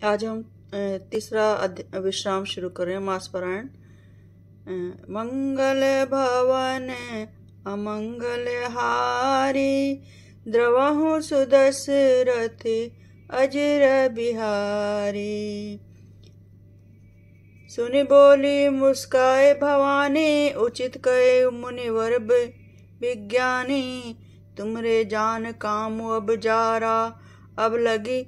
आज हम तीसरा विश्राम शुरू करें। मास पारायण। मंगल भवन अमंगल हारी, द्रवहु सुदशरथ अजर बिहारी। सुनि बोली मुस्काए भवानी, उचित कहे मुनिवर विज्ञानी। तुमरे जान काम अब जारा, अब लगी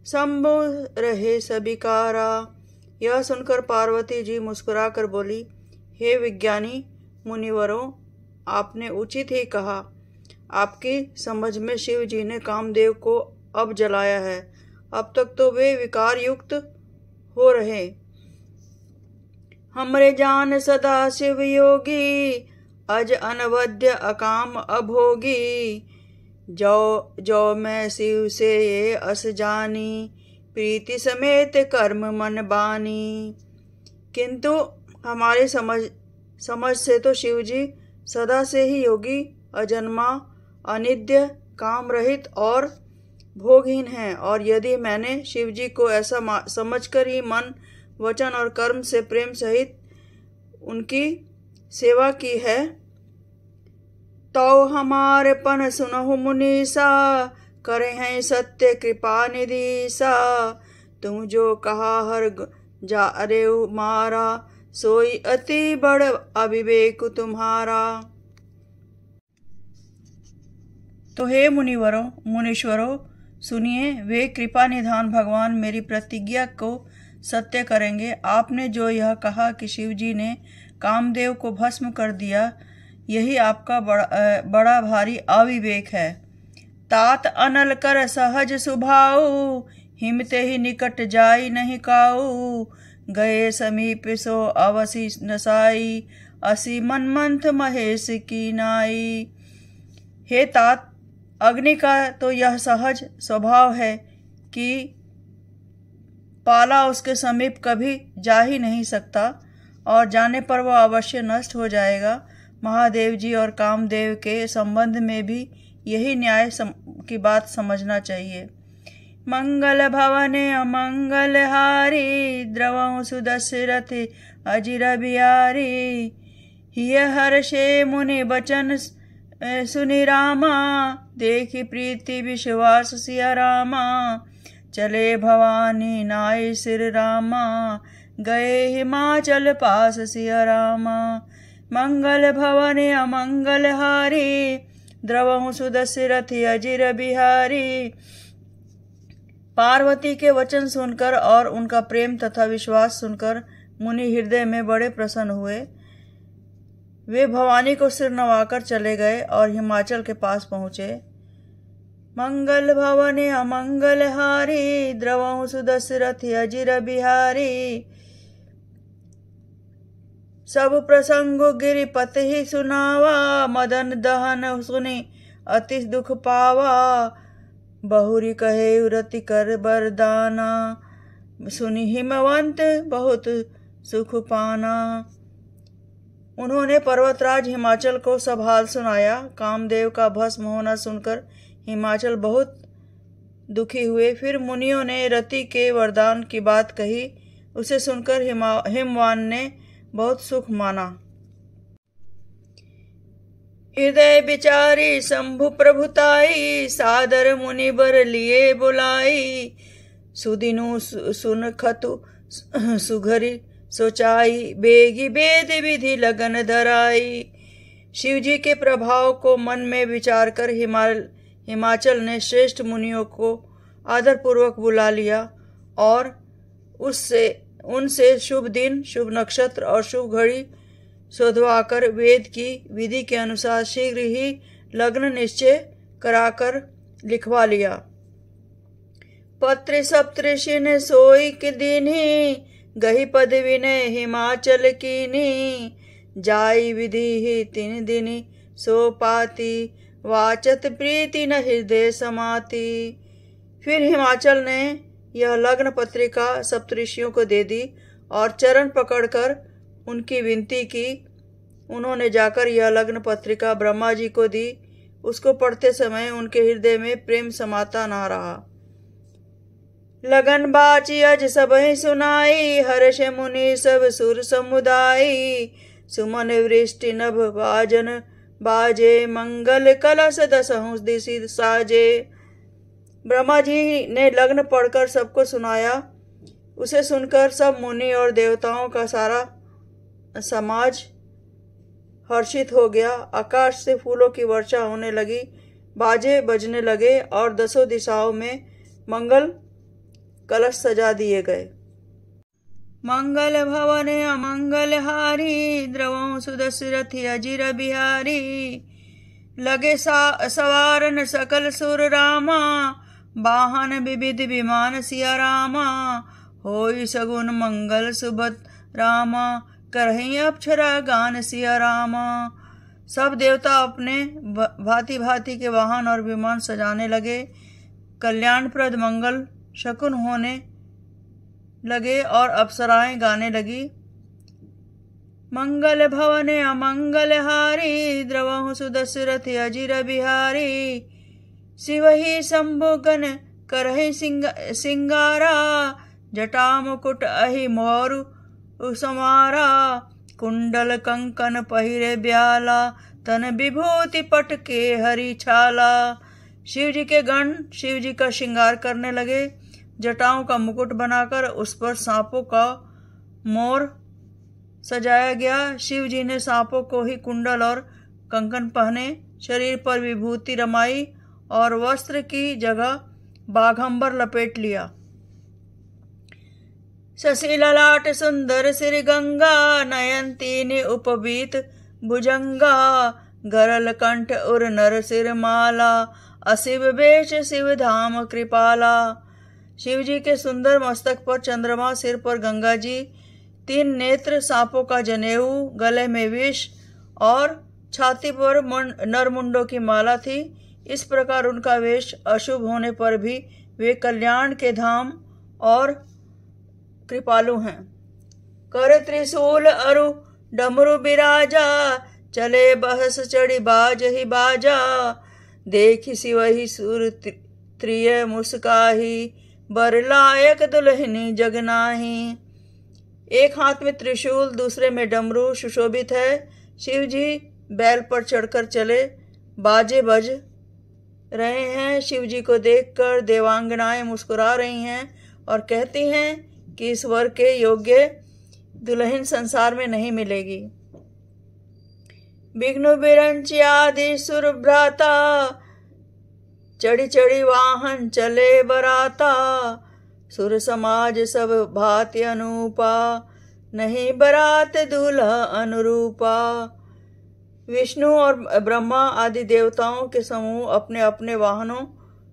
शंभु रहे सबिकारा। यह सुनकर पार्वती जी मुस्कुराकर बोली, हे विज्ञानी मुनिवरों, आपने उचित ही कहा। आपकी समझ में शिव जी ने कामदेव को अब जलाया है। अब तक तो वे विकार युक्त हो रहे। हमरे जान सदा शिव योगी, अज अनवद्य अकाम अभोगी। जो मैं शिव से ये अस जानी, प्रीति समेत कर्म मन बानी। किंतु हमारी समझ से तो शिव जी सदा से ही योगी, अजन्मा, अनित्य, काम रहित और भोगहीन हैं। और यदि मैंने शिव जी को ऐसा समझकर ही मन, वचन और कर्म से प्रेम सहित उनकी सेवा की है, तो हमारे पन सुनहु मुनीसा, करे हैं सत्य कृपा निधीसा। तुम जो कहा हर जा अरे मारा, सोई अति बड़ अविवेक तुम्हारा। तो हे मुनिवरों, मुनीश्वरों, सुनिए, वे कृपा निधान भगवान मेरी प्रतिज्ञा को सत्य करेंगे। आपने जो यह कहा कि शिव जी ने कामदेव को भस्म कर दिया, यही आपका बड़ा भारी अविवेक है। तात अनल कर सहज सुभाऊ, हिमते ही निकट जाई नहीं काऊ। गए समीप सो अवसी नसाई, असी मनमंथ महेश की नाई। हे तात, अग्नि का तो यह सहज स्वभाव है कि पाला उसके समीप कभी जा ही नहीं सकता, और जाने पर वह अवश्य नष्ट हो जाएगा। महादेव जी और कामदेव के संबंध में भी यही न्याय की बात समझना चाहिए। मंगल भवने अमंगल हारी, द्रवहु सुदशरथ अजिर बिहारी। हिय हर्षे मुनि बचन सुनि रामा, देखी प्रीति विश्वास सिया रामा। चले भवानी नाई सिर रामा, गए हिमाचल पास सिया रामा। मंगल भवने अमंगल हारी, द्रवहु सुदशरथ अजिर बिहारी। पार्वती के वचन सुनकर और उनका प्रेम तथा विश्वास सुनकर मुनि हृदय में बड़े प्रसन्न हुए। वे भवानी को सिर नवाकर चले गए और हिमाचल के पास पहुंचे। मंगल भवने अमंगल हारी, द्रवहु सुदशरथ अजिर बिहारी। सब प्रसंग गिरिपति ही सुनावा, मदन दहन सुनि अति दुख पावा। बहुरी कहे रति कर बरदाना, सुनि हिमवंत बहुत सुख पाना। उन्होंने पर्वतराज हिमाचल को सब हाल सुनाया। कामदेव का भस्म होना सुनकर हिमाचल बहुत दुखी हुए। फिर मुनियों ने रति के वरदान की बात कही। उसे सुनकर हिमवान ने बहुत सुख माना। हृदय विचारी शंभु प्रभुताई, सादर मुनि बर लिए बुलाई। सुदिनु सुन खतु सुघरी सोचाई, बेगी वेद विधि लगन धराई। शिव जी के प्रभाव को मन में विचार कर हिमाचल ने श्रेष्ठ मुनियों को आदरपूर्वक बुला लिया और उनसे शुभ दिन, शुभ नक्षत्र और शुभ घड़ी शोधवाकर वेद की विधि के अनुसार शीघ्र ही लग्न निश्चय कराकर लिखवा लिया। पत्र सप्तऋषि ने सोई के दीन्ही, गही पद विनय हिमाचल कीनी। जाई विधि ही तीन दिनी, सो पाती, वाचत प्रीति न हृदय समाती। फिर हिमाचल ने यह लग्न पत्रिका सप्तऋषियों को दे दी और चरण पकड़कर उनकी विनती की। उन्होंने जाकर यह लग्न पत्रिका ब्रह्मा जी को दी। उसको पढ़ते समय उनके हृदय में प्रेम समाता ना रहा। लगन बाची अज सबहि सुनाई, हर्ष मुनि सब सुर समुदाई। सुमन वृष्टि नभ बाजन बाजे, मंगल कलश दसहु दिशि साजे। ब्रह्मा जी ने लग्न पढ़कर सबको सुनाया। उसे सुनकर सब मुनि और देवताओं का सारा समाज हर्षित हो गया। आकाश से फूलों की वर्षा होने लगी, बाजे बजने लगे और दसों दिशाओं में मंगल कलश सजा दिए गए। मंगल भवने अमंगल हारी, द्रवों सुदशरथि अजिर बिहारी। लगे सवारन सकल सुर रामा, वाहन विविध विमान सिया रामा। होई सगुन मंगल सुबत रामा, करहि अप्सरा गान सिया रामा। सब देवता अपने भांति भांति के वाहन और विमान सजाने लगे। कल्याणप्रद मंगल शकुन होने लगे और अप्सराएं गाने लगी। मंगल भवने अमंगल हारी, द्रवहु सुदशरथि अजिर बिहारी। शिव ही शंभु गण करहि सिंगारा, जटा मुकुट अहि मोरु समारा। कुंडल कंकन पहिरे ब्याला, तन विभूति पट के हरि छाला। शिव जी के गण शिव जी का श्रृंगार करने लगे। जटाओं का मुकुट बनाकर उस पर सांपों का मोर सजाया गया। शिव जी ने सांपों को ही कुंडल और कंकन पहने, शरीर पर विभूति रमाई और वस्त्र की जगह बाघंबर लपेट लिया। शशि ललाट सुंदर सिर गंगा, नयन तीन उपवीत भुजंगा। गरल कंठ उर नर सिर माला, अशिव वेश शिव धाम कृपाला। शिव जी के सुंदर मस्तक पर चंद्रमा, सिर पर गंगा जी, तीन नेत्र, सांपों का जनेऊ, गले में विष और छाती पर नरमुंडों की माला थी। इस प्रकार उनका वेश अशुभ होने पर भी वे कल्याण के धाम और कृपालु हैं। कर त्रिशूल अरु डमरु बिराजा, चले बहस चढ़ी बाज ही बाजा। देखि शिवहि सुर त्रिय मुस्काही, बर लायक दुल्हनी जगनाही। एक हाथ में त्रिशूल, दूसरे में डमरू सुशोभित है। शिव जी बैल पर चढ़कर चले, बाजे बज रहे हैं। शिव जी को देखकर देवांगनाएं मुस्कुरा रही हैं और कहती हैं कि इस वर के योग्य दुल्हन संसार में नहीं मिलेगी। विघ्नु बिरंची आदि सुर भ्राता, चढ़ी चढ़ी वाहन चले बराता। सुर समाज सब भांति अनूपा, नहीं बरात दूल्हा अनुरूपा। विष्णु और ब्रह्मा आदि देवताओं के समूह अपने अपने वाहनों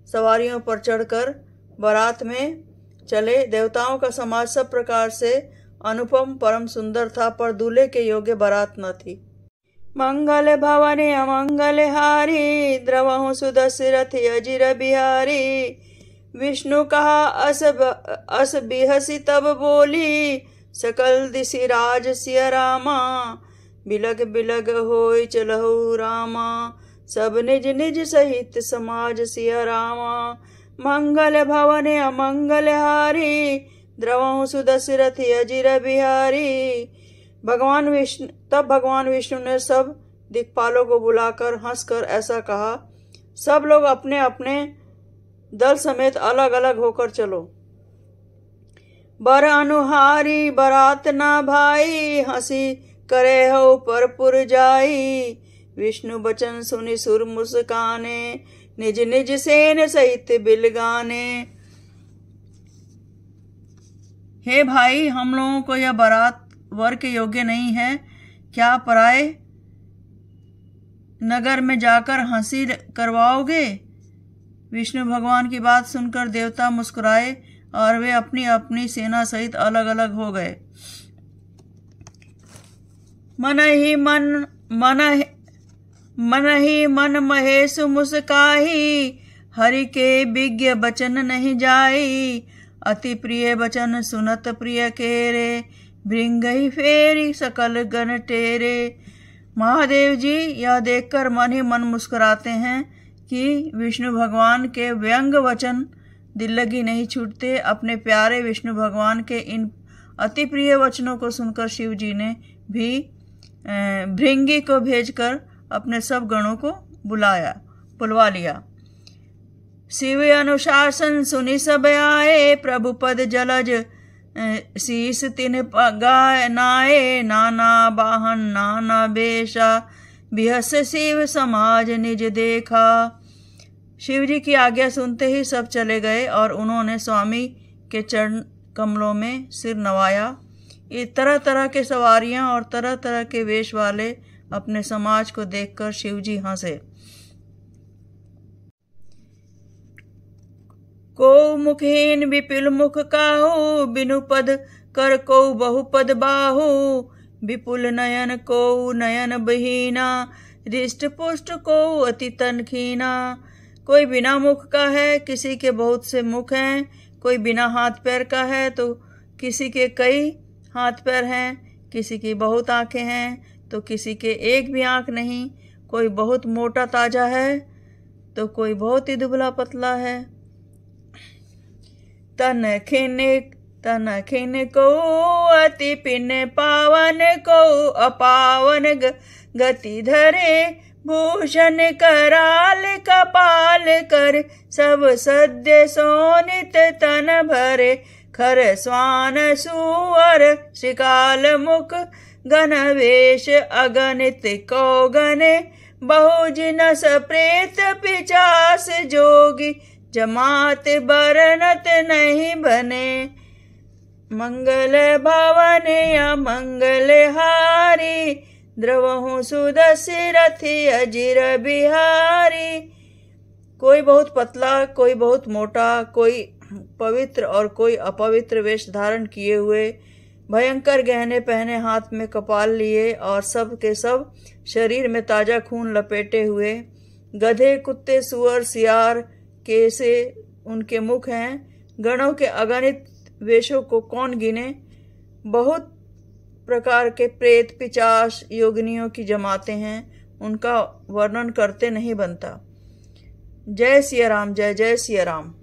सवारियों पर चढ़कर बारात में चले। देवताओं का समाज सब प्रकार से अनुपम परम सुंदर था, पर दूल्हे के योग्य बारात न थी। मंगल भवने अमंगल हारी, द्रवहु सुदशरथि अजिर बिहारी। विष्णु कहा अस बिहसी तब बोली, सकल दिशि राज सिया रामा। बिलग बिलग होय चलहु रामा, सब निज निज सहित समाज सिया रामा। मंगल भवने अमंगल हारी, द्रवहु सुदशरथि अजिर बिहारी। तब भगवान विष्णु ने सब दिक्पालों को बुलाकर हंसकर ऐसा कहा, सब लोग अपने अपने दल समेत अलग अलग होकर चलो। बर अनुहारी बरात ना भाई, हंसी करे हो परपुर जाई। विष्णु बचन सुनि सुर मुस्काने, निज निज सेन सहित बिलगाने। हे भाई, हम लोगों को यह बारात वर के योग्य नहीं है। क्या पराए नगर में जाकर हंसी करवाओगे? विष्णु भगवान की बात सुनकर देवता मुस्कुराए और वे अपनी अपनी सेना सहित अलग अलग हो गए। मन ही मन महेश मुस्काही, हरि के विज्ञ बचन नहीं जाई। अति प्रिय बचन सुनत प्रिय केरे, भृंगहि फेरी सकल गण टेरे। महादेव जी यह देखकर मन ही मन मुस्कुराते हैं कि विष्णु भगवान के व्यंग वचन दिल लगी नहीं छूटते। अपने प्यारे विष्णु भगवान के इन अति प्रिय वचनों को सुनकर शिव जी ने भी भृंगी को भेजकर अपने सब गणों को बुलवा लिया। शिव अनुशासन सुनि सब आए, प्रभु पद जलज शीस तिन गाय नाये। नाना वाहन नाना बेशा, बिहस शिव समाज निज देखा। शिव जी की आज्ञा सुनते ही सब चले गए और उन्होंने स्वामी के चरण कमलों में सिर नवाया। ये तरह तरह के सवारियां और तरह तरह के वेश वाले अपने समाज को देखकर शिव जी हंसे। को मुखहीन विपुल मुख काहू, बिनु पद कर को बहुपद बाहू। विपुल नयन को नयन बहीना, हृष्ट पुष्ट को अति तनखीना। कोई बिना मुख का है, किसी के बहुत से मुख हैं। कोई बिना हाथ पैर का है तो किसी के कई हाथ पैर हैं। किसी की बहुत आंखें हैं तो किसी के एक भी आंख नहीं। कोई बहुत मोटा ताजा है तो कोई बहुत ही दुबला पतला है। तन खिन को अति पिन पावन को, अपावन गति धरे। भूषण कराल कपाल कर, सब सद्य सोनित तन भरे। खर स्वान सुअर श्रीकाल मुख, गण वेश अगणित को गणे। बहु जिनस प्रेत पिचास जोगी, जमात बरनत नहीं बने। मंगल भवन या मंगल हारी, द्रवहु सुदस्य रथि अजिर बिहारी। कोई बहुत पतला, कोई बहुत मोटा, कोई पवित्र और कोई अपवित्र वेश धारण किए हुए, भयंकर गहने पहने, हाथ में कपाल लिए और सब के सब शरीर में ताजा खून लपेटे हुए। गधे, कुत्ते, सुअर, सियार के से उनके मुख हैं। गणों के अगणित वेशों को कौन गिने। बहुत प्रकार के प्रेत, पिशाच, योगिनियों की जमाते हैं। उनका वर्णन करते नहीं बनता। जय सिया राम, जय जय सिया राम।